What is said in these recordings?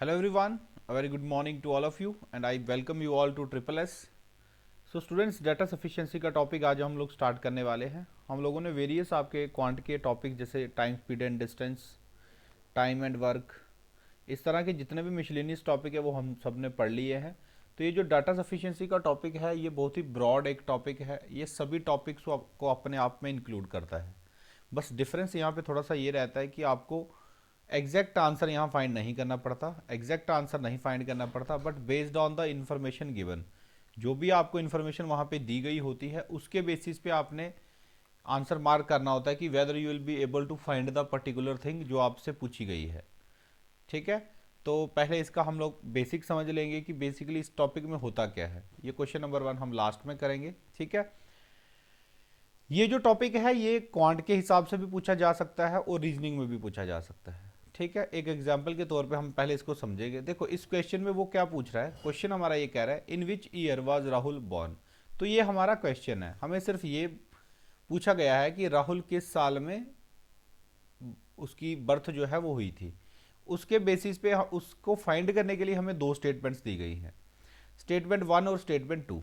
Hello everyone, a very good morning to all of you and I welcome you all to Triple S. So students data sufficiency का topic आज हम लोग start करने वाले हैं। हम लोगों ने वेरियस आपके क्वांट के टॉपिक जैसे time speed and distance, time and work, इस तरह के जितने भी मिसलेनियस टॉपिक है वो हम सब ने पढ़ लिए हैं। तो ये जो डाटा सफिशिएंसी का टॉपिक है ये बहुत ही ब्रॉड एक टॉपिक है, ये सभी टॉपिक्स को अपने आप में इंक्लूड करता है। बस डिफरेंस यहाँ पे थोड़ा सा ये रहता है कि आपको एग्जैक्ट आंसर यहाँ फाइंड नहीं करना पड़ता, एग्जैक्ट आंसर नहीं फाइंड करना पड़ता, but based on the information given, जो भी आपको इन्फॉर्मेशन वहाँ पे दी गई होती है उसके बेसिस पे आपने आंसर मार्क करना होता है कि whether you will be able to find the particular thing जो आपसे पूछी गई है। ठीक है, तो पहले इसका हम लोग बेसिक समझ लेंगे कि बेसिकली इस टॉपिक में होता क्या है। ये क्वेश्चन नंबर 1 हम लास्ट में करेंगे। ठीक है, ये जो टॉपिक है ये क्वांट के हिसाब से भी पूछा जा सकता है और रीजनिंग में भी पूछा जा सकता है। ठीक है, एक एग्जाम्पल के तौर पे हम पहले इसको समझेंगे। देखो इस क्वेश्चन में वो क्या पूछ रहा है, क्वेश्चन हमारा ये कह रहा है in which year was Rahul born. तो ये हमारा क्वेश्चन है, हमें सिर्फ ये पूछा गया है कि राहुल किस साल में उसकी बर्थ जो है वो हुई थी। उसके बेसिस पे उसको फाइंड करने के लिए हमें दो स्टेटमेंट्स दी गई हैं, स्टेटमेंट 1 और स्टेटमेंट 2।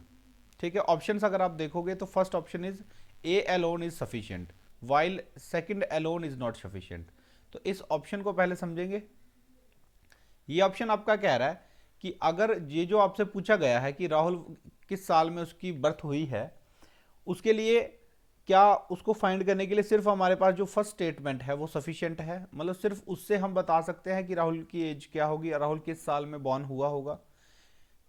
ठीक है, ऑप्शंस अगर आप देखोगे तो first option is A alone is sufficient while second alone is not sufficient. तो इस ऑप्शन को पहले समझेंगे। ये ऑप्शन आपका कह रहा है कि अगर ये जो आपसे पूछा गया है कि राहुल किस साल में उसकी बर्थ हुई है, उसके लिए क्या उसको फाइंड करने के लिए सिर्फ हमारे पास जो फर्स्ट स्टेटमेंट है वो सफिशिएंट है, मतलब सिर्फ उससे हम बता सकते हैं कि राहुल की एज क्या होगी, राहुल किस साल में बॉर्न हुआ होगा।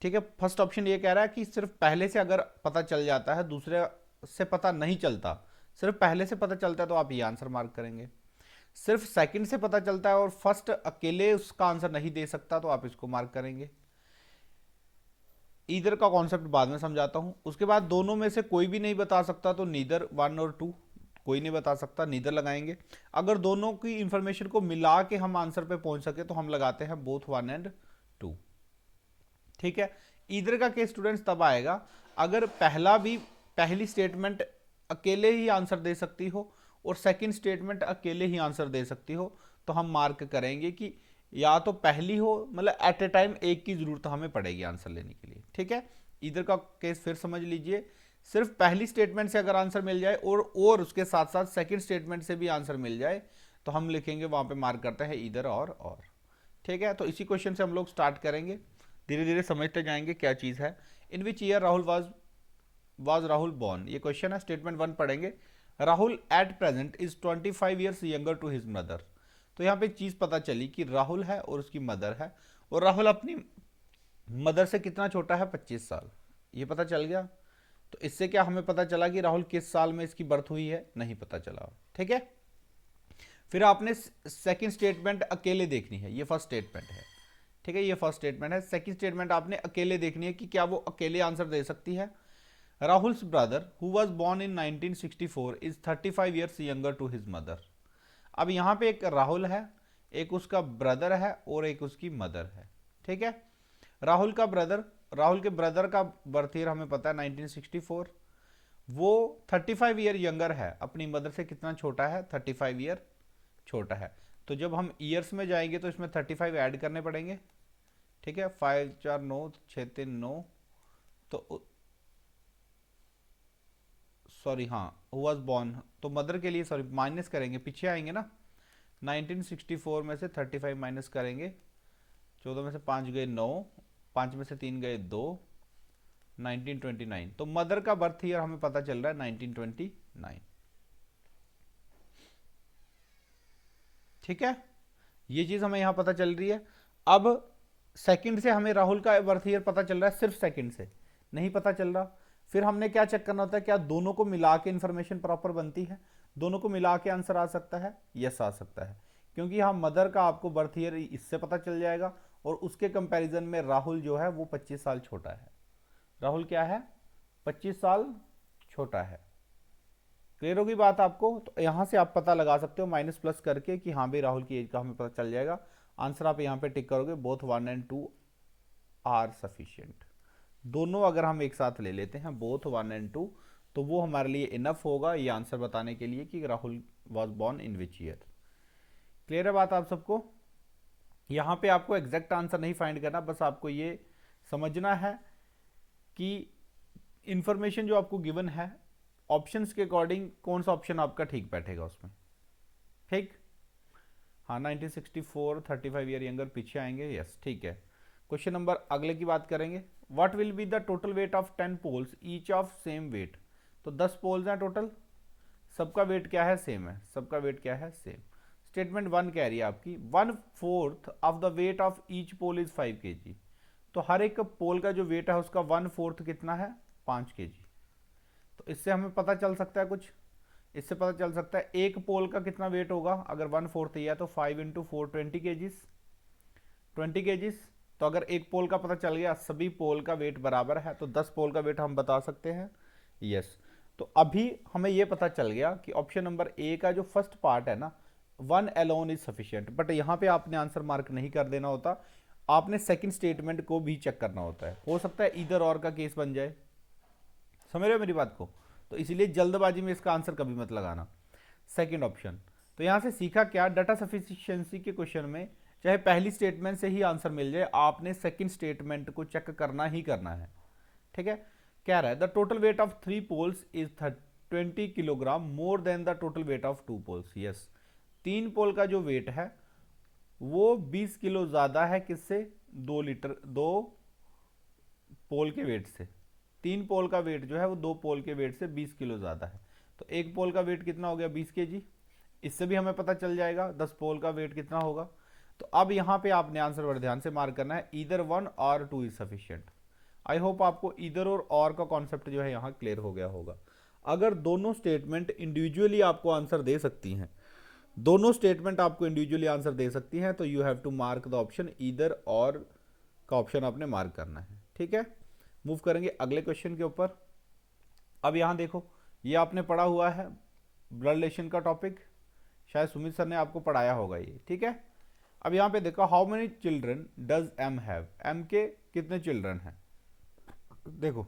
ठीक है, फर्स्ट ऑप्शन ये कह रहा है कि सिर्फ पहले से अगर पता चल जाता है, दूसरे से पता नहीं चलता, सिर्फ पहले से पता चलता है तो आप ये आंसर मार्क करेंगे। सिर्फ सेकंड से पता चलता है और फर्स्ट अकेले उसका आंसर नहीं दे सकता तो आप इसको मार्क करेंगे। ईदर का कॉन्सेप्ट बाद में समझाता हूं। उसके बाद दोनों में से कोई भी नहीं बता सकता तो नीदर 1 और 2, कोई नहीं बता सकता, नीदर लगाएंगे। अगर दोनों की इंफॉर्मेशन को मिला के हम आंसर पे पहुंच सके तो हम लगाते हैं बोथ 1 एंड 2। ठीक है, ईदर का केस स्टूडेंट्स तब आएगा अगर पहली स्टेटमेंट अकेले ही आंसर दे सकती हो और सेकंड स्टेटमेंट अकेले ही आंसर दे सकती हो, तो हम मार्क करेंगे कि या तो पहली हो, मतलब एट ए टाइम एक की जरूरत हमें पड़ेगी आंसर लेने के लिए। ठीक है, इधर का केस फिर समझ लीजिए, सिर्फ पहली स्टेटमेंट से अगर आंसर मिल जाए और उसके साथ साथ सेकंड स्टेटमेंट से भी आंसर मिल जाए तो हम लिखेंगे वहां पे मार्क करते हैं इधर और। ठीक है, तो इसी क्वेश्चन से हम लोग स्टार्ट करेंगे, धीरे धीरे समझते जाएंगे क्या चीज़ है। In which year Rahul was Rahul born, ये क्वेश्चन है। स्टेटमेंट 1 पढ़ेंगे, Rahul at present is 25 years younger to his mother. तो यहाँ पे चीज़ पता चली कि राहुल है और उसकी मदर है, और राहुल अपनी मदर से कितना छोटा है, 25 साल, ये पता चल गया। तो इससे क्या हमें पता चला कि राहुल किस साल में इसकी बर्थ हुई है, नहीं पता चला। ठीक है, फिर आपने सेकंड स्टेटमेंट अकेले देखनी है, ये फर्स्ट स्टेटमेंट है। ठीक है, ये फर्स्ट स्टेटमेंट है। सेकंड स्टेटमेंट आपने अकेले देखनी है कि क्या वो अकेले आंसर दे सकती है। Rahul's brother who was born in 1964 is 35 years younger to his mother. अब यहाँ पे एक राहुल है, एक उसका ब्रदर है और एक उसकी मदर है। ठीक है, राहुल के ब्रदर का बर्थ ईयर हमें पता है 1964, वो 35 ईयर यंगर है, अपनी मदर से कितना छोटा है, 35 ईयर छोटा है। तो जब हम ईयर्स में जाएंगे तो इसमें 35 ऐड करने पड़ेंगे। ठीक है, 5 4 9 6 3 9, तो सॉरी हाँ वॉज बॉर्न, तो मदर के लिए सॉरी माइनस करेंगे, पीछे आएंगे ना। 1964 में से 35 माइनस करेंगे, 14 में से 5 गए 9, 5 में से 3 गए 2, 1929। तो मदर का बर्थ ईयर हमें पता चल रहा है 1929। ठीक है, ये चीज हमें यहां पता चल रही है। अब सेकंड से हमें राहुल का बर्थ ईयर पता चल रहा है, सिर्फ सेकंड से नहीं पता चल रहा। फिर हमने क्या चेक करना होता है, क्या दोनों को मिला के इंफॉर्मेशन प्रॉपर बनती है, दोनों को मिला के आंसर आ सकता है, यस आ सकता है। क्योंकि यहाँ मदर का आपको बर्थ ईयर इससे पता चल जाएगा और उसके कंपैरिजन में राहुल जो है वो 25 साल छोटा है। राहुल क्या है, 25 साल छोटा है। क्लियर होगी बात आपको, तो यहां से आप पता लगा सकते हो माइनस प्लस करके कि हाँ भाई राहुल की एज का हमें पता चल जाएगा। आंसर आप यहाँ पे टिक करोगे, बोथ 1 एंड 2 आर सफिशियंट। दोनों अगर हम एक साथ ले लेते हैं बोथ 1 एंड 2, तो वो हमारे लिए इनफ होगा ये आंसर बताने के लिए कि Rahul was born in which year. Clear है बात आप सबको। यहाँ पे आपको एग्जैक्ट आंसर नहीं फाइंड करना, बस आपको ये समझना है कि इंफॉर्मेशन जो आपको गिवन है ऑप्शंस के अकॉर्डिंग कौन सा ऑप्शन आपका ठीक बैठेगा उसमें। ठीक, हाँ 1964, 35 ईयर यंगर पीछे आएंगे, यस ठीक है। क्वेश्चन नंबर अगले की बात करेंगे। What will be the total weight of 10 poles each of same weight. तो 10 पोल्स हैं टोटल, सबका वेट क्या है, सेम है, सबका वेट क्या है, सेम। स्टेटमेंट 1 कह रही है आपकी 1/4 of the weight of each pole is 5 kg। तो हर एक पोल का जो वेट है उसका 1/4 कितना है, 5 kg। तो इससे हमें पता चल सकता है कुछ, इससे पता चल सकता है एक पोल का कितना वेट होगा, अगर 1/4 ही है तो 5 × 4 20 kgs, 20 kgs। तो अगर एक पोल का पता चल गया, सभी पोल का वेट बराबर है, तो 10 पोल का वेट हम बता सकते हैं, यस। तो अभी हमें यह पता चल गया कि ऑप्शन नंबर ए का जो फर्स्ट पार्ट है ना, 1 अलोन इज सफिशियंट। बट यहां पे आपने आंसर मार्क नहीं कर देना होता, आपने सेकंड स्टेटमेंट को भी चेक करना होता है। हो सकता है इधर और का केस बन जाए, समझ रहे हो मेरी बात को। तो इसलिए जल्दबाजी में इसका आंसर कभी मत लगाना। सेकंड ऑप्शन, तो यहां से सीखा क्या, डाटा सफिशिएंसी के क्वेश्चन में चाहे पहली स्टेटमेंट से ही आंसर मिल जाए, आपने सेकंड स्टेटमेंट को चेक करना ही करना है। ठीक है, कह रहा है the total weight of 3 poles is 20 kilogram more than the total weight of 2 poles. Yes, 3 pole का जो वेट है वो 20 किलो ज्यादा है किससे, 2 पोल के वेट से। 3 पोल का वेट जो है वो 2 पोल के वेट से 20 किलो ज्यादा है। तो एक पोल का वेट कितना हो गया, 20 kg। इससे भी हमें पता चल जाएगा 10 पोल का वेट कितना होगा। तो अब यहां पे आपने आंसर बड़े ध्यान से मार्क करना है, ईदर 1 और 2 इज सफिशिएंट। आई होप आपको ईदर और का कॉन्सेप्ट जो है यहां क्लियर हो गया होगा। अगर दोनों स्टेटमेंट इंडिविजुअली आपको आंसर दे सकती हैं, दोनों स्टेटमेंट आपको इंडिविजुअली आंसर दे सकती हैं, तो you have to mark the option either or का ऑप्शन आपने मार्क करना है। ठीक है, मूव करेंगे अगले क्वेश्चन के ऊपर। अब यहां देखो, ये आपने पढ़ा हुआ है ब्लड रिलेशन का टॉपिक, शायद सुमित सर ने आपको पढ़ाया होगा ये। ठीक है, अब यहां पे देखो how many children does M have, M के कितने चिल्ड्रन हैं। देखो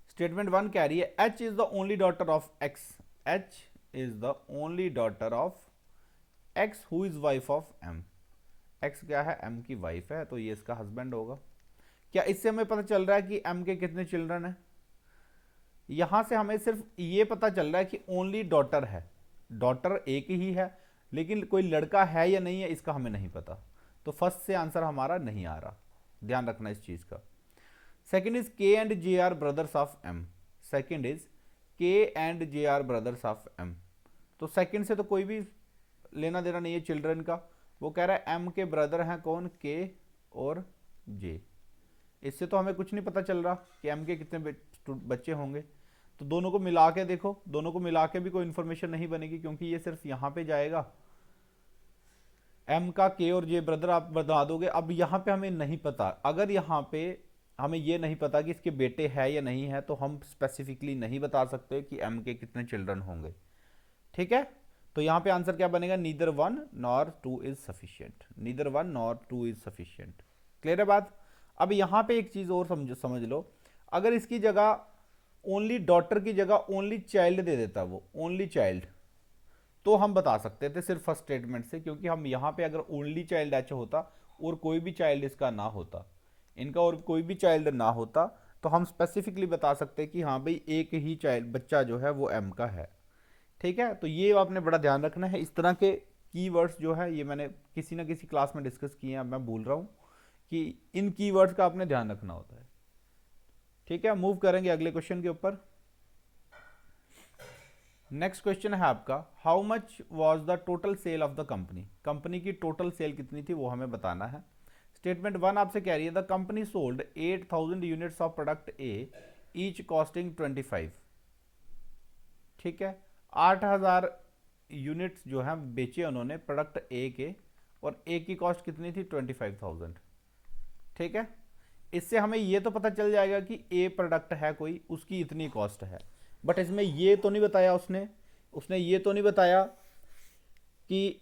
स्टेटमेंट 1 कह रही है H is the only daughter of X, H is the only daughter of X who is wife of M. X क्या है, एम की वाइफ है, तो ये इसका हस्बैंड होगा। क्या इससे हमें पता चल रहा है कि एम के कितने चिल्ड्रन हैं। यहां से हमें सिर्फ ये पता चल रहा है कि ओनली डॉटर है, डॉटर एक ही है, लेकिन कोई लड़का है या नहीं है इसका हमें नहीं पता। तो फर्स्ट से आंसर हमारा नहीं आ रहा, ध्यान रखना इस चीज का। Second is K and J are brothers of M, second is K and J are brothers of M. तो सेकंड से तो कोई भी लेना देना नहीं है चिल्ड्रन का, वो कह रहा है एम के ब्रदर हैं कौन, के और जे। इससे तो हमें कुछ नहीं पता चल रहा कि एम के कितने बच्चे होंगे। तो दोनों को मिला के देखो, दोनों को मिला के भी कोई इंफॉर्मेशन नहीं बनेगी, क्योंकि ये सिर्फ यहां पे जाएगा। एम का के और जे ब्रदर आप बता दोगे। अब यहां पे हमें नहीं पता, अगर यहां पे हमें ये नहीं पता कि इसके बेटे हैं या नहीं है, तो हम स्पेसिफिकली नहीं बता सकते कि एम के कितने चिल्ड्रन होंगे। ठीक है, तो यहां पे आंसर क्या बनेगा, neither 1 nor 2 is sufficient, neither 1 nor 2 is sufficient. Clear है बात। अब यहां पे एक चीज और समझ लो, अगर इसकी जगह ओनली डॉटर की जगह ओनली चाइल्ड दे देता, वो ओनली चाइल्ड, तो हम बता सकते थे सिर्फ फर्स्ट स्टेटमेंट से, क्योंकि हम यहां पे अगर ओनली चाइल्ड एच होता और कोई भी चाइल्ड इसका ना होता, इनका और कोई भी चाइल्ड ना होता, तो हम स्पेसिफिकली बता सकते कि हाँ भाई एक ही चाइल्ड बच्चा जो है वो एम का है। ठीक है, तो ये आपने बड़ा ध्यान रखना है। इस तरह के कीवर्ड्स जो है ये मैंने किसी ना किसी क्लास में डिस्कस किए हैं, मैं भूल रहा हूं कि इन कीवर्ड्स का आपने ध्यान रखना होता है। ठीक है, मूव करेंगे अगले क्वेश्चन के ऊपर। नेक्स्ट क्वेश्चन है आपका, how much was the total sale of the company, company की टोटल सेल कितनी थी वो हमें बताना है। स्टेटमेंट 1 आपसे कह रही है the company sold 8000 units of product A each costing 25। ठीक है, 8000 यूनिट्स जो है बेचे उन्होंने प्रोडक्ट ए के, और ए की कॉस्ट कितनी थी, 25,000। ठीक है, इससे हमें यह तो पता चल जाएगा कि ए प्रोडक्ट है कोई, उसकी इतनी कॉस्ट है। बट इसमें ये तो नहीं बताया उसने ये तो नहीं बताया कि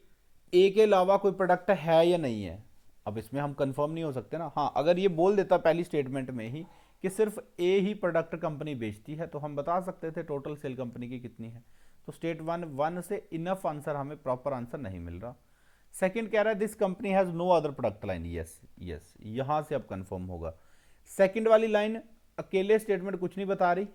ए के अलावा कोई प्रोडक्ट है या नहीं है। अब इसमें हम कंफर्म नहीं हो सकते ना। हाँ, अगर ये बोल देता पहली स्टेटमेंट में ही कि सिर्फ ए ही प्रोडक्ट कंपनी बेचती है, तो हम बता सकते थे टोटल सेल कंपनी की कितनी है। तो स्टेट 1 से इनफ आंसर, हमें प्रॉपर आंसर नहीं मिल रहा। सेकंड कह रहा है this company has no other product line, yes yes, यहां से अब कंफर्म होगा। सेकंड वाली लाइन अकेले स्टेटमेंट कुछ नहीं बता रही,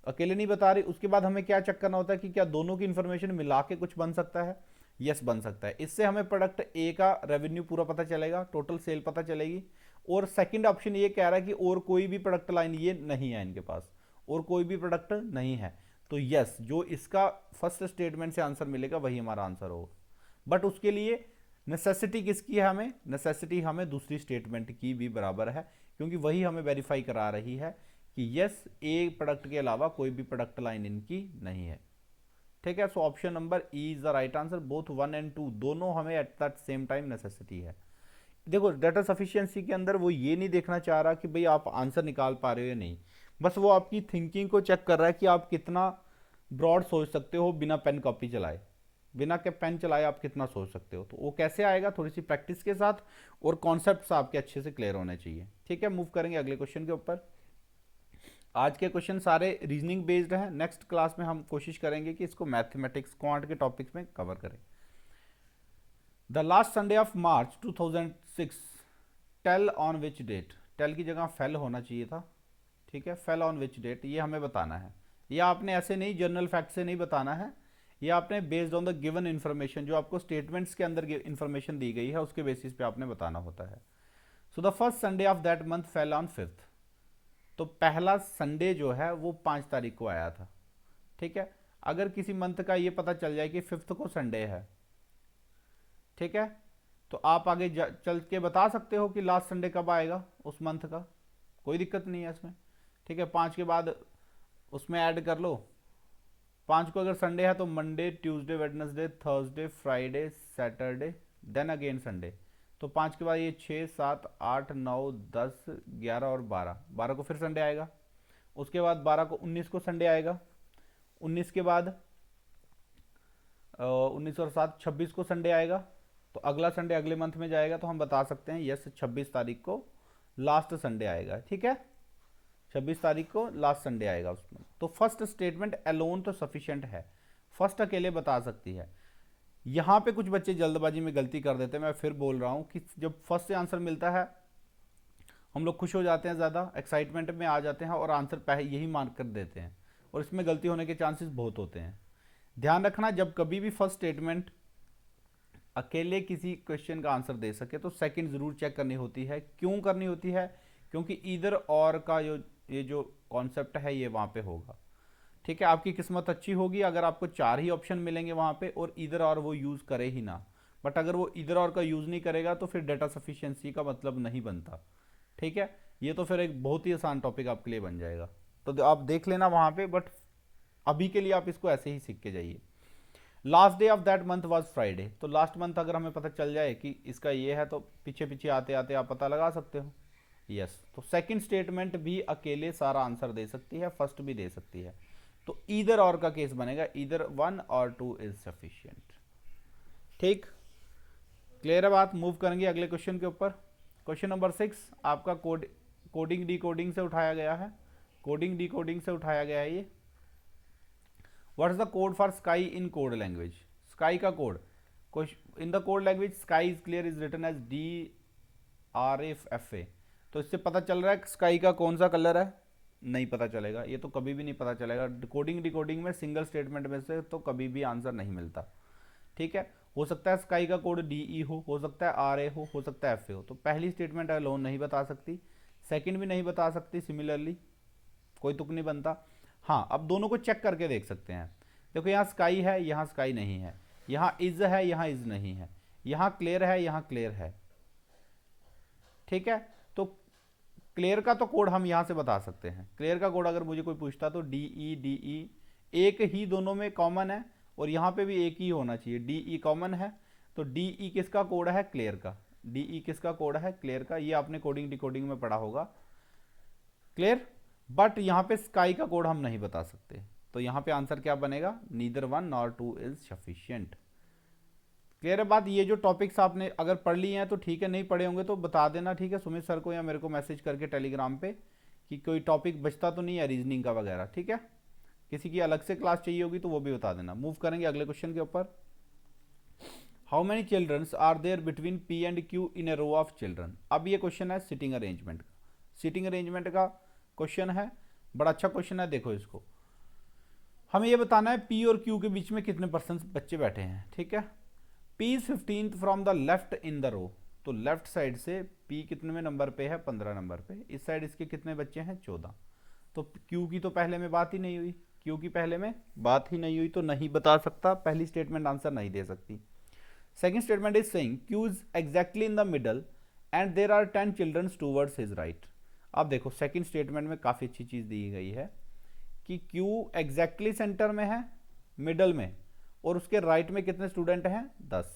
अकेले नहीं बता रही। उसके बाद हमें क्या चेक करना होता है कि क्या दोनों की इंफॉर्मेशन मिला के कुछ बन सकता है, यस बन सकता है। इससे हमें प्रोडक्ट ए का रेवेन्यू पूरा पता चलेगा, टोटल सेल पता चलेगी। और सेकंड ऑप्शन ये कह रहा है कि और कोई भी प्रोडक्ट लाइन ये नहीं है इनके पास, और कोई भी प्रोडक्ट नहीं है। तो यस, जो इसका फर्स्ट स्टेटमेंट से आंसर मिलेगा वही हमारा आंसर होगा। बट उसके लिए नेसेसिटी किसकी है, हमें नेसेसिटी हमें दूसरी स्टेटमेंट की भी बराबर है, क्योंकि वही हमें वेरीफाई करा रही है कि यस ए प्रोडक्ट के अलावा कोई भी प्रोडक्ट लाइन इनकी नहीं है। ठीक है, so option number E is the right answer. Both 1 और 2 दोनों हमें at that same time necessity है। देखो डाटा सफिशिएंसी के अंदर वो ये नहीं देखना चाह रहा कि भाई आप आंसर निकाल पा रहे हो या नहीं, बस वो आपकी थिंकिंग को चेक कर रहा है कि आप कितना ब्रॉड सोच सकते हो बिना पेन कॉपी चलाए, बिना के पेन चलाए आप कितना सोच सकते हो। तो वो कैसे आएगा, थोड़ी सी प्रैक्टिस के साथ, और कॉन्सेप्ट्स आपके अच्छे से क्लियर होने चाहिए। ठीक है, मूव करेंगे अगले क्वेश्चन के ऊपर। आज के क्वेश्चन सारे रीजनिंग बेस्ड हैं। नेक्स्ट क्लास में हम कोशिश करेंगे कि इसको मैथमेटिक्स क्वांट के टॉपिक्स में कवर करें। The last Sunday of March 2006 tell on which date, tell की जगह फेल होना चाहिए था। ठीक है, फेल ऑन विच डेट ये हमें बताना है। ये आपने ऐसे नहीं जनरल फैक्ट से नहीं बताना है, ये आपने based on the given information, जो आपको स्टेटमेंट्स के अंदर इन्फॉर्मेशन दी गई है उसके बेसिस पे आपने बताना होता है। So the first Sunday off that month fell on 5th, तो पहला संडे जो है वो 5 तारीख को आया था। ठीक है, अगर किसी मंथ का ये पता चल जाए कि 5th को संडे है, ठीक है, तो आप आगे चल के बता सकते हो कि लास्ट संडे कब आएगा उस मंथ का, कोई दिक्कत नहीं है इसमें। ठीक है, 5 के बाद उसमें ऐड कर लो। 5 को अगर संडे है तो Monday, Tuesday, Wednesday, Thursday, Friday, Saturday, then again Sunday. तो 5 के बाद ये 6, 7, 8, 9, 10, 11 और 12, 12 को फिर संडे आएगा। उसके बाद 12 को 19 को संडे आएगा। 19 के बाद 19 और 7 26 को संडे आएगा। तो अगला संडे अगले मंथ में जाएगा, तो हम बता सकते हैं यस 26 तारीख को लास्ट संडे आएगा। ठीक है, 26 तारीख को लास्ट संडे आएगा उसमें। तो फर्स्ट स्टेटमेंट अलोन तो सफिशिएंट है, फर्स्ट अकेले बता सकती है। यहां पे कुछ बच्चे जल्दबाजी में गलती कर देते हैं, मैं फिर बोल रहा हूं कि जब फर्स्ट से आंसर मिलता है हम लोग खुश हो जाते हैं, ज़्यादा एक्साइटमेंट में आ जाते हैं और आंसर पहले यही मान कर देते हैं, और इसमें गलती होने के चांसेस बहुत होते हैं। ध्यान रखना, जब कभी भी फर्स्ट स्टेटमेंट अकेले किसी क्वेश्चन का आंसर दे सके तो सेकंड जरूर चेक करनी होती है। क्यों करनी होती है, क्योंकि इधर और का ये जो कॉन्सेप्ट है ये वहां पे होगा। ठीक है, आपकी किस्मत अच्छी होगी अगर आपको 4 ही ऑप्शन मिलेंगे वहां पे और इधर और वो यूज करे ही ना, बट अगर वो इधर और का यूज नहीं करेगा तो फिर डेटा सफिशिएंसी का मतलब नहीं बनता। ठीक है, ये तो फिर एक बहुत ही आसान टॉपिक आपके लिए बन जाएगा, तो आप देख लेना वहां पे, बट अभी के लिए आप इसको ऐसे ही सीख के जाइए। Last day of that month was Friday, तो लास्ट मंथ अगर हमें पता चल जाए कि इसका ये है तो पीछे पीछे आते आते आप पता लगा सकते हो। यस, तो सेकंड स्टेटमेंट भी अकेले सारा आंसर दे सकती है, फर्स्ट भी दे सकती है। तो ईदर और का केस बनेगा, ईदर 1 और 2 इज सफिशिएंट। ठीक, क्लियर है बात। मूव करेंगे अगले क्वेश्चन के ऊपर। क्वेश्चन नंबर 6 आपका कोडिंग डिकोडिंग से उठाया गया है, कोडिंग डिकोडिंग से उठाया गया है ये। What is the code for sky in code language, sky का code in the code language sky is clear is written as DRFFA। तो इससे पता चल रहा है स्काई का कौन सा कलर है, नहीं पता चलेगा, ये तो कभी भी नहीं पता चलेगा। कोडिंग डिकोडिंग में सिंगल स्टेटमेंट में से तो कभी भी आंसर नहीं मिलता। ठीक है, हो सकता है स्काई का कोड DE हो सकता है RA हो सकता है FA हो। तो पहली स्टेटमेंट अलोन नहीं बता सकती, सेकंड भी नहीं बता सकती, सिमिलरली कोई तुक नहीं बनता। हाँ, अब दोनों को चेक करके देख सकते हैं। देखो यहाँ स्काई है, यहाँ स्काई नहीं है, यहाँ इज है, यहाँ इज नहीं है, यहाँ क्लियर है, यहाँ क्लियर है। ठीक है, तो क्लियर का तो कोड हम यहाँ से बता सकते हैं। क्लियर का कोड अगर मुझे कोई पूछता तो DE एक ही दोनों में कॉमन है, और यहाँ पे भी एक ही होना चाहिए, DE कॉमन है। तो DE किसका कोड है, क्लियर का। DE किसका कोड है, क्लियर का। ये आपने कोडिंग डिकोडिंग में पढ़ा होगा, क्लियर। बट यहाँ पे स्काई का कोड हम नहीं बता सकते, तो यहाँ पे आंसर क्या बनेगा, neither 1 nor 2 is sufficient. Clear है बात। ये जो टॉपिक्स आपने अगर पढ़ लिए हैं तो ठीक है, नहीं पढ़े होंगे तो बता देना, ठीक है, सुमित सर को या मेरे को मैसेज करके टेलीग्राम पे कि कोई टॉपिक बचता तो नहीं है रीजनिंग का वगैरह। ठीक है, किसी की अलग से क्लास चाहिए होगी तो वो भी बता देना। मूव करेंगे अगले क्वेश्चन के ऊपर। How many childrens are there between P and Q in a row of children. अब ये क्वेश्चन है सिटिंग अरेंजमेंट का, सिटिंग अरेंजमेंट का क्वेश्चन है, बड़ा अच्छा क्वेश्चन है। देखो इसको, हमें ये बताना है पी और क्यू के बीच में कितने परसेंट बच्चे बैठे हैं, ठीक है। P is 15th from the left in the row, तो लेफ्ट साइड से पी कितने में नंबर पे है, 15 नंबर पे। इस साइड इसके कितने बच्चे हैं, 14। तो क्यू की तो पहले में बात ही नहीं हुई, क्यू की पहले में बात ही नहीं हुई, तो नहीं बता सकता, पहली स्टेटमेंट आंसर नहीं दे सकती। Second statement is saying Q is exactly in the middle and there are 10 childrens towards his right. अब देखो सेकंड स्टेटमेंट में काफ़ी अच्छी चीज़ दी गई है कि क्यू एग्जैक्टली सेंटर में है, मिडल में, और उसके राइट में कितने स्टूडेंट हैं, 10।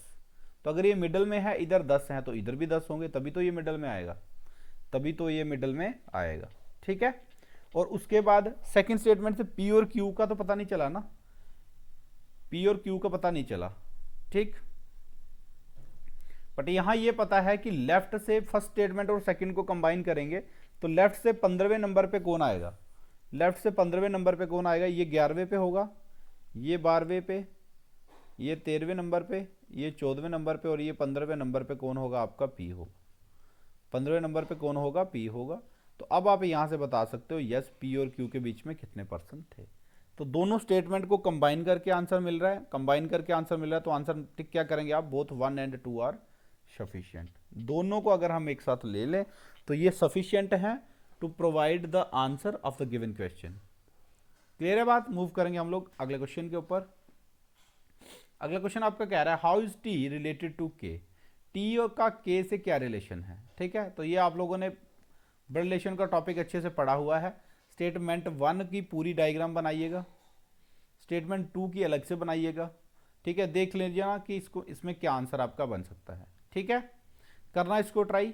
तो अगर ये मिडल में है, इधर 10 हैं, तो इधर भी 10 होंगे, तभी तो ये मिडल में आएगा, तभी तो ये मिडल में आएगा, ठीक है। और उसके बाद सेकंड स्टेटमेंट से पी और क्यू का तो पता नहीं चला ना, पी और क्यू का पता नहीं चला, ठीक। बट यहां ये पता है कि लेफ्ट से फर्स्ट स्टेटमेंट और सेकंड को कंबाइन करेंगे तो लेफ्ट से 15वें नंबर पे कौन आएगा, लेफ्ट से 15वें नंबर पे कौन आएगा, ये 11वें पे होगा, ये 12वें पे, ये 13वें नंबर पे, ये 14वें नंबर पे, और ये 15वें नंबर पे कौन होगा, आपका पी होगा। 15वें नंबर पे कौन होगा, पी होगा। तो अब आप यहां से बता सकते हो यस पी और क्यू के बीच में कितने परसेंट थे। तो दोनों स्टेटमेंट को कंबाइन करके आंसर मिल रहा है, कंबाइन करके आंसर मिल रहा है, तो आंसर टिक क्या करेंगे आप, बोथ 1 एंड 2 आर सफिशिएंट। दोनों को अगर हम एक साथ ले लें तो ये सफिशिएंट है to provide the answer of the given question. Clear है बात। मूव करेंगे हम लोग अगले क्वेश्चन के ऊपर। अगला क्वेश्चन आपका कह रहा है how is T related to K. T और का के से क्या रिलेशन है, ठीक है। तो ये आप लोगों ने ब्लड रिलेशन का टॉपिक अच्छे से पढ़ा हुआ है। स्टेटमेंट 1 की पूरी डायग्राम बनाइएगा, स्टेटमेंट 2 की अलग से बनाइएगा, ठीक है। देख लीजिए ना कि इसको इसमें क्या आंसर आपका बन सकता है, ठीक है। करना इसको ट्राई।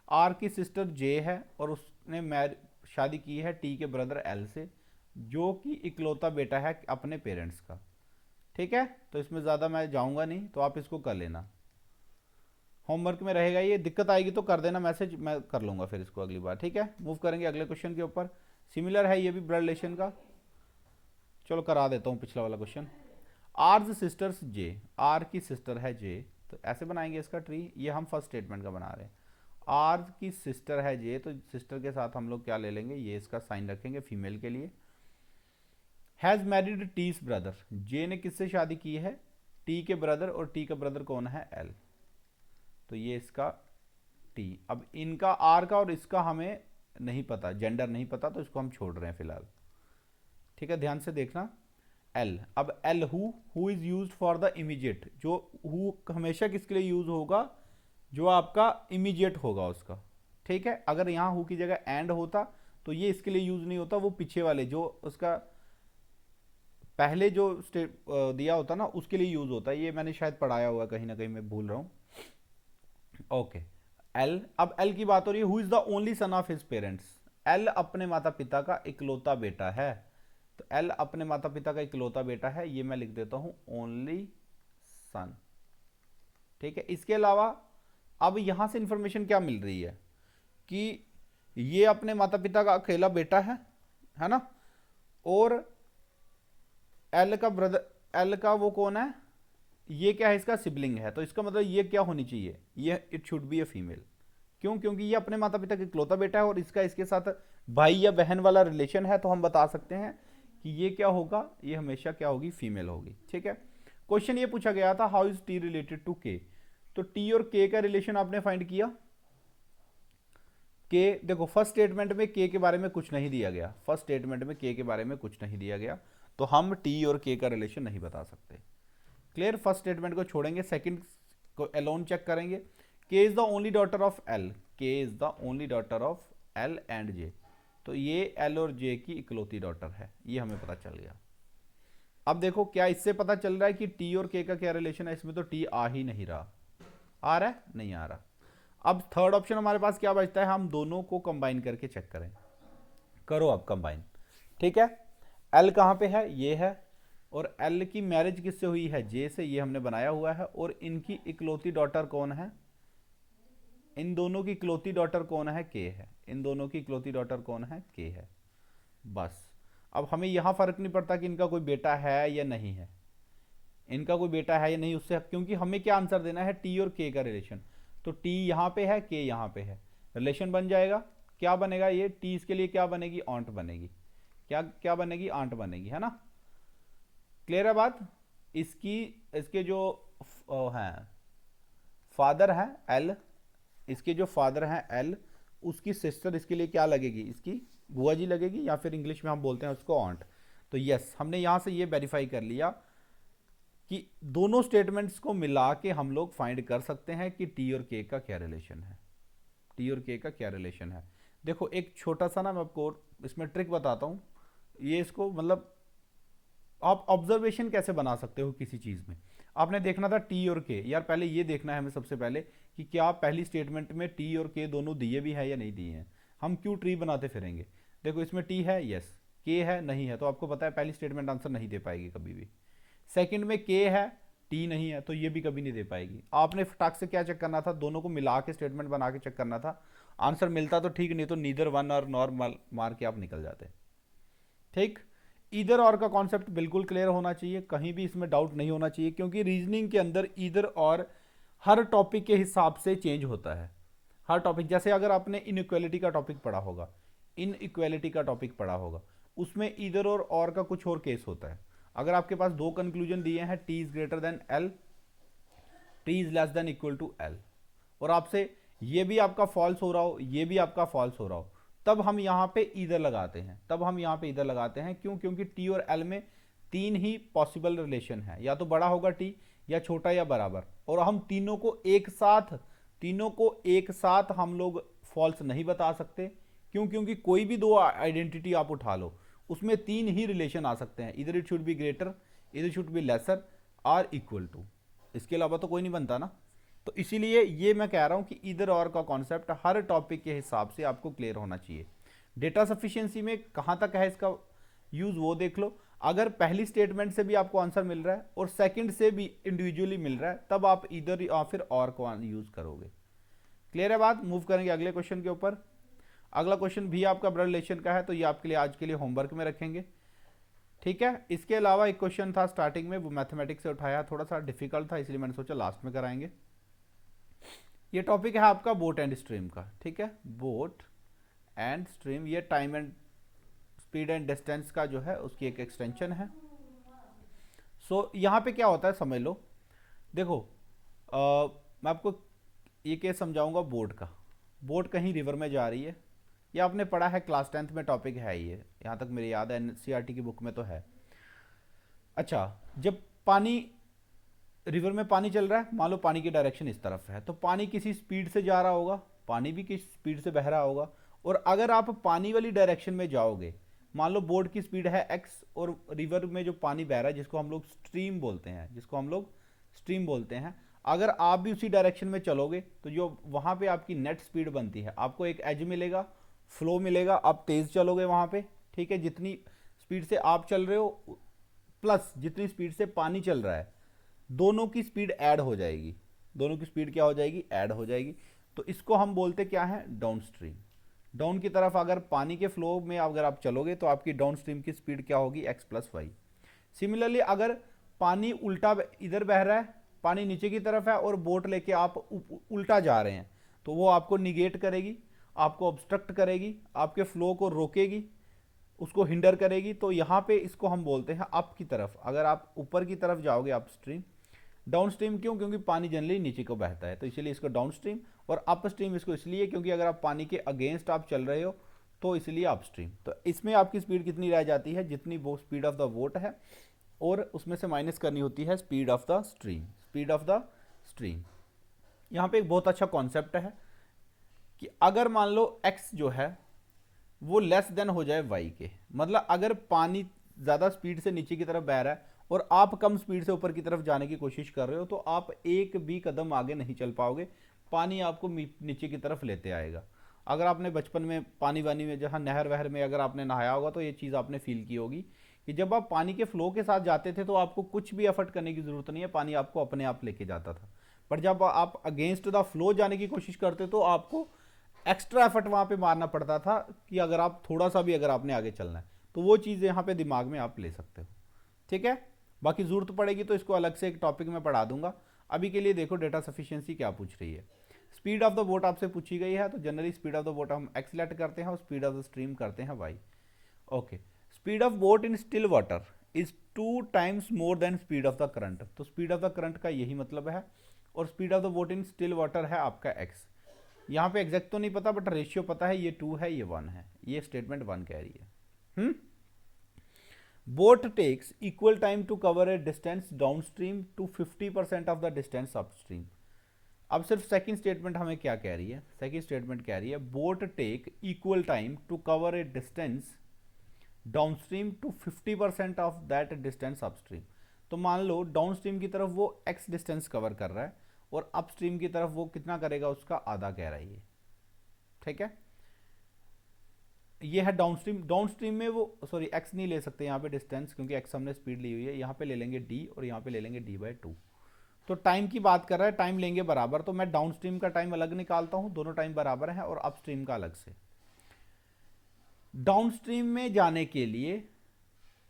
आर की सिस्टर जे है और उसने शादी की है टी के ब्रदर एल से, जो कि इकलौता बेटा है अपने पेरेंट्स का, ठीक है। तो इसमें ज़्यादा मैं जाऊंगा नहीं, तो आप इसको कर लेना, होमवर्क में रहेगा ये। दिक्कत आएगी तो कर देना मैसेज, मैं कर लूँगा फिर इसको अगली बार, ठीक है। मूव करेंगे अगले क्वेश्चन के ऊपर। सिमिलर है ये भी ब्लड रिलेशन का, चलो करा देता हूँ पिछला वाला question. R's sister's J, R की सिस्टर है जे, तो ऐसे बनाएंगे इसका ट्री। ये हम फर्स्ट स्टेटमेंट का बना रहे हैं। आर की सिस्टर है जे, तो सिस्टर के साथ हम लोग क्या ले लेंगे, ये इसका साइन रखेंगे फीमेल के लिए। हैज़ मैरिड टीज ब्रदर, जे ने किससे शादी की है, टी के ब्रदर, और टी का ब्रदर कौन है, एल। तो ये इसका टी। अब इनका आर का और इसका हमें नहीं पता, जेंडर नहीं पता, तो इसको हम छोड़ रहे हैं फिलहाल, ठीक है। ध्यान से देखना। एल, अब L who is use for the immediate, जो हु हमेशा किसके लिए यूज होगा, जो आपका इमीडिएट होगा उसका, ठीक है। अगर यहां हु की जगह एंड होता तो ये इसके लिए यूज नहीं होता, वो पीछे वाले जो उसका पहले जो स्टेप दिया होता ना उसके लिए यूज होता है। ये मैंने शायद पढ़ाया हुआ कहीं ना कहीं, मैं भूल रहा हूं। Okay, L. अब एल की बात हो रही है, who is the only son of his parents. L अपने माता पिता का इकलौता बेटा है, तो एल अपने माता पिता का इकलौता बेटा है, ये मैं लिख देता हूं ओनली सन, ठीक है। इसके अलावा अब यहां से इंफॉर्मेशन क्या मिल रही है कि ये अपने माता पिता का अकेला बेटा है ना, और एल का ब्रदर, एल का वो कौन है, ये क्या है, इसका सिबलिंग है। तो इसका मतलब ये क्या होनी चाहिए, ये it should be a female. क्यों, क्योंकि ये अपने माता पिता का इकलौता बेटा है और इसका इसके साथ भाई या बहन वाला रिलेशन है, तो हम बता सकते हैं कि ये क्या होगा, ये हमेशा क्या होगी, फीमेल होगी, ठीक है। क्वेश्चन ये पूछा गया था how is T related to K, तो टी और के का रिलेशन आपने फाइंड किया। के देखो फर्स्ट स्टेटमेंट में के के बारे में कुछ नहीं दिया गया, फर्स्ट स्टेटमेंट में के बारे में कुछ नहीं दिया गया, तो हम टी और के का रिलेशन नहीं बता सकते। क्लियर, फर्स्ट स्टेटमेंट को छोड़ेंगे, सेकंड को अलोन चेक करेंगे। K is the only daughter of L, K is the only daughter of L and J, तो ये एल और जे की इकलौती डॉटर है, ये हमें पता चल गया। अब देखो क्या इससे पता चल रहा है कि टी और के का क्या रिलेशन है, इसमें तो टी आ ही नहीं रहा, आ रहा है, नहीं आ रहा। अब थर्ड ऑप्शन हमारे पास क्या बचता है, हम दोनों को कंबाइन करके चेक करें। करो आप कंबाइन, ठीक है। एल कहाँ पे है, ये है, और एल की मैरिज किससे हुई है, जे से, ये हमने बनाया हुआ है। और इनकी इकलौती डॉटर कौन है, इन दोनों की इकलौती डॉटर कौन है, के है। इन दोनों की इकलौती डॉटर कौन है, के है। बस अब हमें यहां फर्क नहीं पड़ता कि इनका कोई बेटा है या नहीं है, इनका कोई बेटा है या नहीं उससे, क्योंकि हमें क्या आंसर देना है, टी और के का रिलेशन। तो टी यहाँ पे है, के यहाँ पे है, रिलेशन बन जाएगा। क्या बनेगा ये, टी इसके लिए क्या बनेगी, ऑन्ट बनेगी। क्या क्या बनेगी, आंट बनेगी, है ना। क्लियर है बात। इसकी इसके जो हैं फादर हैं एल, इसके जो फादर हैं एल, उसकी सिस्टर इसके लिए क्या लगेगी, इसकी बुआ जी लगेगी, या फिर इंग्लिश में हम बोलते हैं उसको ऑन्ट। तो यस, हमने यहां से ये वेरीफाई कर लिया कि दोनों स्टेटमेंट्स को मिला के हम लोग फाइंड कर सकते हैं कि टी और के का क्या रिलेशन है, टी और के का क्या रिलेशन है। देखो एक छोटा सा ना मैं आपको इसमें ट्रिक बताता हूँ, ये इसको मतलब आप ऑब्जर्वेशन कैसे बना सकते हो किसी चीज़ में। आपने देखना था टी और के, यार पहले ये देखना है हमें सबसे पहले कि क्या पहली स्टेटमेंट में टी और के दोनों दिए भी है या नहीं दिए हैं। हम क्यों ट्री बनाते फिरेंगे। देखो इसमें टी है, यस, के है, नहीं है, तो आपको पता है पहली स्टेटमेंट आंसर नहीं दे पाएगी कभी भी। सेकंड में के है, टी नहीं है, तो ये भी कभी नहीं दे पाएगी। आपने फटाक से क्या चेक करना था, दोनों को मिला के स्टेटमेंट बना के चेक करना था। आंसर मिलता तो ठीक, नहीं तो नीदर वन और नॉर्मल मार के आप निकल जाते। ठीक, ईदर और का कॉन्सेप्ट बिल्कुल क्लियर होना चाहिए, कहीं भी इसमें डाउट नहीं होना चाहिए, क्योंकि रीजनिंग के अंदर ईदर और हर टॉपिक के हिसाब से चेंज होता है। हर टॉपिक, जैसे अगर आपने इनइक्वालिटी का टॉपिक पढ़ा होगा, इनइक्वालिटी का टॉपिक पढ़ा होगा, उसमें ईदर और का कुछ और केस होता है। अगर आपके पास दो कंक्लूजन दिए हैं, T is greater than L, T is less than equal to L, और आपसे ये भी आपका फॉल्स हो रहा हो, ये भी आपका फॉल्स हो रहा हो, तब हम यहाँ पे ईदर लगाते हैं। तब हम यहाँ पे ईदर लगाते हैं, क्यों, क्योंकि टी और एल में तीन ही पॉसिबल रिलेशन है, या तो बड़ा होगा टी, या छोटा, या बराबर, और हम तीनों को एक साथ हम लोग फॉल्स नहीं बता सकते। क्यों, क्योंकि कोई भी दो आइडेंटिटी आप उठा लो, उसमें तीन ही रिलेशन आ सकते हैं, इधर इट शुड बी ग्रेटर, इधर शुड बी लेसर, और इक्वल टू, इसके अलावा तो कोई नहीं बनता ना। तो इसीलिए ये मैं कह रहा हूं कि इधर और का कॉन्सेप्ट हर टॉपिक के हिसाब से आपको क्लियर होना चाहिए। डेटा सफिशिएंसी में कहां तक है इसका यूज वो देख लो। अगर पहली स्टेटमेंट से भी आपको आंसर मिल रहा है और सेकंड से भी इंडिविजुअली मिल रहा है, तब आप इधर या फिर और को यूज करोगे। क्लियर है बात। मूव करेंगे अगले क्वेश्चन के ऊपर। अगला क्वेश्चन भी आपका ब्लड रिलेशन का है, तो ये आपके लिए आज के लिए होमवर्क में रखेंगे, ठीक है। इसके अलावा एक क्वेश्चन था स्टार्टिंग में, वो मैथमेटिक्स से उठाया, थोड़ा सा डिफिकल्ट था, इसलिए मैंने सोचा लास्ट में कराएंगे। ये टॉपिक है आपका बोट एंड स्ट्रीम का, ठीक है, बोट एंड स्ट्रीम। ये time and speed and distance का जो है उसकी एक एक्सटेंशन है। सो यहाँ पे क्या होता है समझ लो। देखो मैं आपको ये केस समझाऊंगा बोट का। बोट कहीं रिवर में जा रही है, ये आपने पढ़ा है क्लास 10th में, टॉपिक है ये, यहाँ तक मेरे याद है, एनसीईआरटी की बुक में तो है। अच्छा, जब पानी रिवर में पानी चल रहा है, मान लो पानी की डायरेक्शन इस तरफ है, तो पानी किसी स्पीड से जा रहा होगा, पानी भी किस स्पीड से बह रहा होगा। और अगर आप पानी वाली डायरेक्शन में जाओगे, मान लो बोट की स्पीड है x, और रिवर में जो पानी बह रहा है जिसको हम लोग स्ट्रीम बोलते हैं, अगर आप भी उसी डायरेक्शन में चलोगे, तो जो वहाँ पे आपकी नेट स्पीड बनती है, आपको एक एज मिलेगा, फ्लो मिलेगा, आप तेज़ चलोगे वहाँ पे, ठीक है। जितनी स्पीड से आप चल रहे हो प्लस जितनी स्पीड से पानी चल रहा है, दोनों की स्पीड ऐड हो जाएगी। दोनों की स्पीड क्या हो जाएगी, ऐड हो जाएगी। तो इसको हम बोलते क्या है, डाउन स्ट्रीम। डाउन की तरफ अगर पानी के फ्लो में अगर आप चलोगे, तो आपकी डाउन स्ट्रीम की स्पीड क्या होगी, x प्लस वाई। सिमिलरली अगर पानी उल्टा इधर बह रहा है, पानी नीचे की तरफ है, और बोट लेके आप उल्टा जा रहे हैं, तो वो आपको निगेट करेगी, आपको ऑब्स्ट्रक्ट करेगी, आपके फ्लो को रोकेगी, उसको हिंडर करेगी। तो यहाँ पे इसको हम बोलते हैं अप की तरफ। अगर आप ऊपर की तरफ जाओगे अप स्ट्रीम, डाउन स्ट्रीम क्यों, क्योंकि पानी जनरली नीचे को बहता है, तो इसीलिए इसको डाउन स्ट्रीम। और अप स्ट्रीम इसको इसलिए क्योंकि अगर आप पानी के अगेंस्ट आप चल रहे हो, तो इसलिए अप स्ट्रीम। तो इसमें आपकी स्पीड कितनी रह जाती है, जितनी वो स्पीड ऑफ द बोट है, और उसमें से माइनस करनी होती है स्पीड ऑफ द स्ट्रीम। यहाँ पे एक बहुत अच्छा कॉन्सेप्ट है कि अगर मान लो x जो है वो लेस देन हो जाए y के, मतलब अगर पानी ज़्यादा स्पीड से नीचे की तरफ बह रहा है और आप कम स्पीड से ऊपर की तरफ जाने की कोशिश कर रहे हो, तो आप एक भी कदम आगे नहीं चल पाओगे, पानी आपको नीचे की तरफ लेते आएगा। अगर आपने बचपन में पानी वानी में, जहाँ नहर वहर में अगर आपने नहाया होगा, तो ये चीज़ आपने फील की होगी कि जब आप पानी के फ्लो के साथ जाते थे, तो आपको कुछ भी एफर्ट करने की ज़रूरत नहीं है, पानी आपको अपने आप लेके जाता था। पर जब आप अगेंस्ट द फ्लो जाने की कोशिश करते, तो आपको एक्स्ट्रा एफर्ट वहाँ पे मारना पड़ता था, कि अगर आप थोड़ा सा भी अगर आपने आगे चलना है, तो वो चीज़ यहाँ पे दिमाग में आप ले सकते हो, ठीक है। बाकी ज़रूरत पड़ेगी तो इसको अलग से एक टॉपिक में पढ़ा दूंगा। अभी के लिए देखो डेटा सफिशिएंसी क्या पूछ रही है। स्पीड ऑफ द बोट आपसे पूछी गई है, तो generally speed of the boat हम एक्स लेट करते हैं और स्पीड ऑफ द स्ट्रीम करते हैं Y. Okay, speed of boat in still water is 2 times more than speed of the current. तो स्पीड ऑफ द करंट का यही मतलब है, और speed of the boat in still water है आपका एक्स। यहाँ पे एग्जैक्ट तो नहीं पता बट रेशियो पता है, ये 2 है, ये 1 है, ये स्टेटमेंट 1 कह रही है। Boat takes equal time to cover a distance down stream to 50% of the distance upstream. अब सिर्फ सेकंड स्टेटमेंट हमें क्या कह रही है, सेकंड स्टेटमेंट कह रही है boat take equal time to cover a distance downstream to 50% of that distance upstream. तो मान लो डाउनस्ट्रीम की तरफ वो x डिस्टेंस कवर कर रहा है और अपस्ट्रीम की तरफ वो कितना करेगा, उसका आधा कह रहा है ये। ठीक है, ये है डाउनस्ट्रीम। डाउनस्ट्रीम में वो सॉरी x नहीं ले सकते यहाँ पे डिस्टेंस, क्योंकि x हमने स्पीड ली हुई है। यहाँ पे ले लेंगे d और यहाँ पे ले लेंगे d/2। तो टाइम की बात कर रहा है, टाइम लेंगे बराबर, तो मैं डाउनस्ट्रीम का टाइम अलग निकालता हूँ, दोनों टाइम बराबर है, और अपस्ट्रीम का अलग से। डाउनस्ट्रीम में जाने के लिए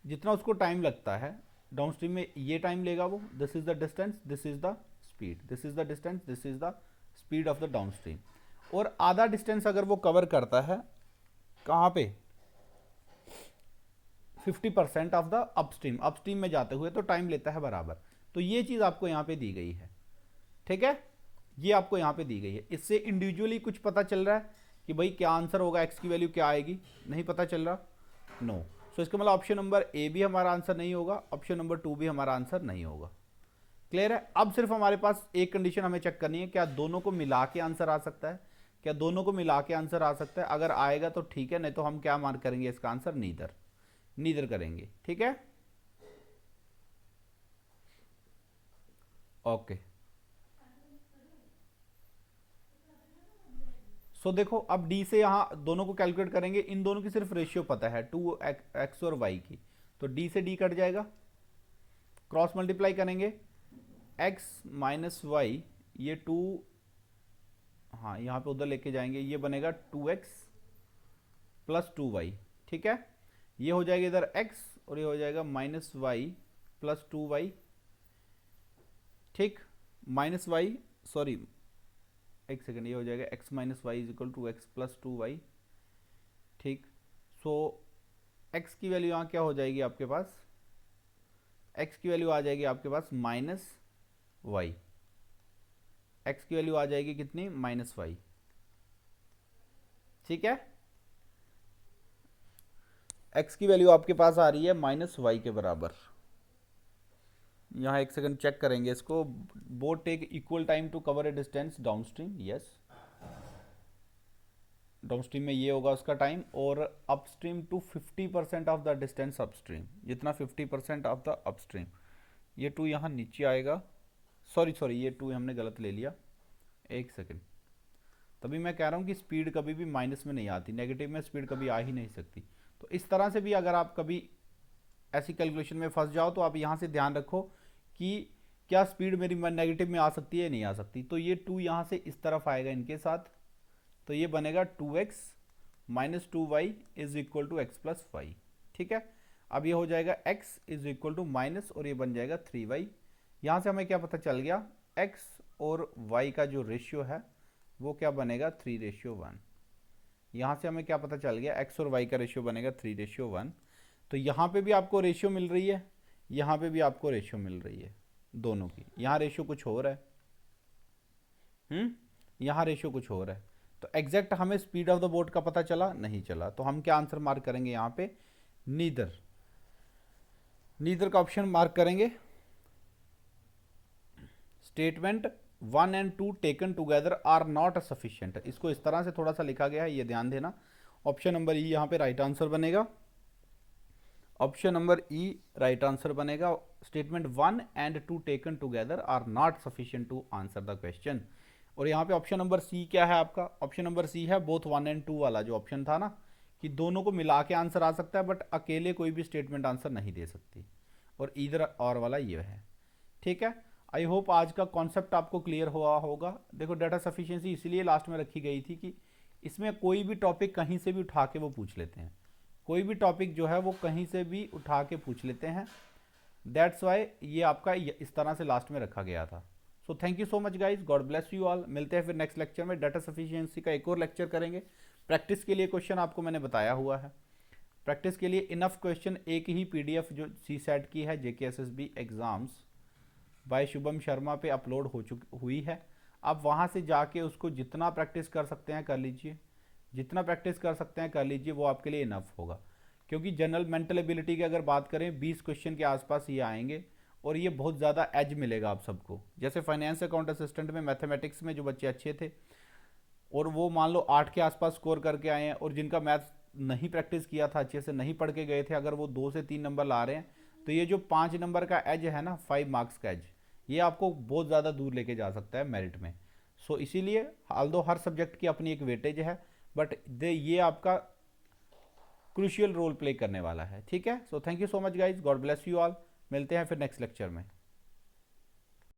जितना उसको टाइम लगता है, डाउनस्ट्रीम में ये टाइम लेगा वो, this is the distance, this is the speed, this is the distance, this is the speed of the downstream. और आधा डिस्टेंस अगर वो कवर करता है कहाँ पे, 50% ऑफ द अपस्ट्रीम, अपस्ट्रीम में जाते हुए, तो टाइम लेता है बराबर। तो ये चीज आपको यहां पे दी गई है। ठीक है, ये आपको यहां पे दी गई है। इससे इंडिविजुअली कुछ पता चल रहा है कि भाई क्या आंसर होगा, एक्स की वैल्यू क्या आएगी, नहीं पता चल रहा, नो। सो इसका मतलब ऑप्शन नंबर ए भी हमारा आंसर नहीं होगा, ऑप्शन नंबर 2 भी हमारा आंसर नहीं होगा। क्लियर है। अब सिर्फ हमारे पास एक कंडीशन हमें चेक करनी है, क्या दोनों को मिला के आंसर आ सकता है, क्या दोनों को मिला के आंसर आ सकता है। अगर आएगा तो ठीक है, नहीं तो हम क्या मार्क करेंगे इसका आंसर, नीदर, नीदर करेंगे। ठीक है, ओके। सो देखो अब डी से यहाँ दोनों को कैलकुलेट करेंगे, इन दोनों की सिर्फ रेशियो पता है 2x और y की, तो डी से डी कट जाएगा, क्रॉस मल्टीप्लाई करेंगे, x माइनस वाई, ये 2, हाँ यहाँ पे उधर लेके जाएंगे, ये बनेगा 2x प्लस 2y। ठीक है, ये हो जाएगा इधर x और ये हो जाएगा माइनस वाई प्लस 2y। ठीक, माइनस वाई, सॉरी एक सेकंड, ये हो जाएगा x minus Y is equal to X plus 2y। ठीक, सो x की वैल्यू यहाँ क्या हो जाएगी आपके पास, x की वैल्यू आ जाएगी आपके पास माइनस वाई, x की वैल्यू आ जाएगी कितनी, माइनस वाई। ठीक है, x की वैल्यू आपके पास आ रही है माइनस वाई के बराबर। यहाँ एक सेकंड चेक करेंगे इसको। Boat take equal time to cover a distance downstream, yes, downstream में ये होगा उसका टाइम, और upstream to 50% of the distance upstream, जितना 50% ऑफ द अपस्ट्रीम। ये 2 यहाँ नीचे आएगा, सॉरी सॉरी ये 2 हमने गलत ले लिया, एक सेकंड। तभी मैं कह रहा हूँ कि स्पीड कभी भी माइनस में नहीं आती, नेगेटिव में स्पीड कभी आ ही नहीं सकती। तो इस तरह से भी अगर आप कभी ऐसी कैलकुलेशन में फंस जाओ तो आप यहाँ से ध्यान रखो कि क्या स्पीड मेरी नेगेटिव में आ सकती है, नहीं आ सकती। तो ये 2 यहाँ से इस तरफ आएगा इनके साथ, तो ये बनेगा 2x minus 2y is equal to X plus Y. ठीक है, अब ये हो जाएगा x is equal to minus, और ये बन जाएगा 3y। यहाँ से हमें क्या पता चल गया, x और y का जो रेशियो है वो क्या बनेगा, 3:1। यहाँ से हमें क्या पता चल गया, x और y का रेशियो बनेगा 3:1। तो यहाँ पे भी आपको रेशियो मिल रही है, यहाँ पे भी आपको रेशियो मिल रही है, दोनों की। यहाँ रेशियो कुछ हो रहा है, यहाँ रेशियो कुछ हो रहा है। तो एग्जैक्ट हमें स्पीड ऑफ द बोट का पता चला नहीं चला, तो हम क्या आंसर मार्क करेंगे यहाँ पे, नीदर, नीदर का ऑप्शन मार्क करेंगे। Statement 1 and 2 taken together are not sufficient, इसको इस तरह से थोड़ा सा लिखा गया है, ये ध्यान देना। ऑप्शन नंबर ई यहाँ पे राइट आंसर बनेगा, option number E right answer बनेगा। Statement 1 and 2 taken together are not sufficient to answer the question. और यहाँ पे ऑप्शन नंबर सी क्या है आपका, ऑप्शन नंबर सी है बोथ 1 एंड 2 वाला जो ऑप्शन था ना, कि दोनों को मिला के आंसर आ सकता है, बट अकेले कोई भी स्टेटमेंट आंसर नहीं दे सकती, और इधर और वाला ये है। ठीक है, आई होप आज का कॉन्सेप्ट आपको क्लियर हुआ होगा। देखो डाटा सफिशिएंसी इसीलिए लास्ट में रखी गई थी कि इसमें कोई भी टॉपिक कहीं से भी उठा के वो पूछ लेते हैं, कोई भी टॉपिक जो है वो कहीं से भी उठा के पूछ लेते हैं। दैट्स वाई ये आपका इस तरह से लास्ट में रखा गया था। So thank you so much guys, God bless you all. मिलते हैं फिर नेक्स्ट लेक्चर में। डाटा सफिशिएंसी का एक और लेक्चर करेंगे। प्रैक्टिस के लिए क्वेश्चन आपको मैंने बताया हुआ है। प्रैक्टिस के लिए इनफ क्वेश्चन एक ही पीडीएफ जो सी सेट की है JKSSB exams by Shubham Sharma पे अपलोड हुई है। आप वहाँ से जाके उसको जितना प्रैक्टिस कर सकते हैं कर लीजिए, जितना प्रैक्टिस कर सकते हैं कर लीजिए, वो आपके लिए इनफ होगा। क्योंकि जनरल मेंटल एबिलिटी की अगर बात करें 20 क्वेश्चन के आसपास ये आएंगे और ये बहुत ज़्यादा एज मिलेगा आप सबको। जैसे फाइनेंस अकाउंट असिस्टेंट में मैथमेटिक्स में जो बच्चे अच्छे थे और वो मान लो 8 के आसपास स्कोर करके आए हैं, और जिनका मैथ्स नहीं प्रैक्टिस किया था, अच्छे से नहीं पढ़ के गए थे, अगर वो 2 से 3 नंबर ला रहे हैं, तो ये जो 5 नंबर का एज है ना, 5 मार्क्स का एज, ये आपको बहुत ज़्यादा दूर लेके जा सकता है मेरिट में। सो इसीलिए ऑल्दो हर सब्जेक्ट की अपनी एक वेटेज है, बट ये आपका क्रूशियल रोल प्ले करने वाला है। ठीक है, so thank you so much guys, God bless you all. मिलते हैं फिर नेक्स्ट लेक्चर में।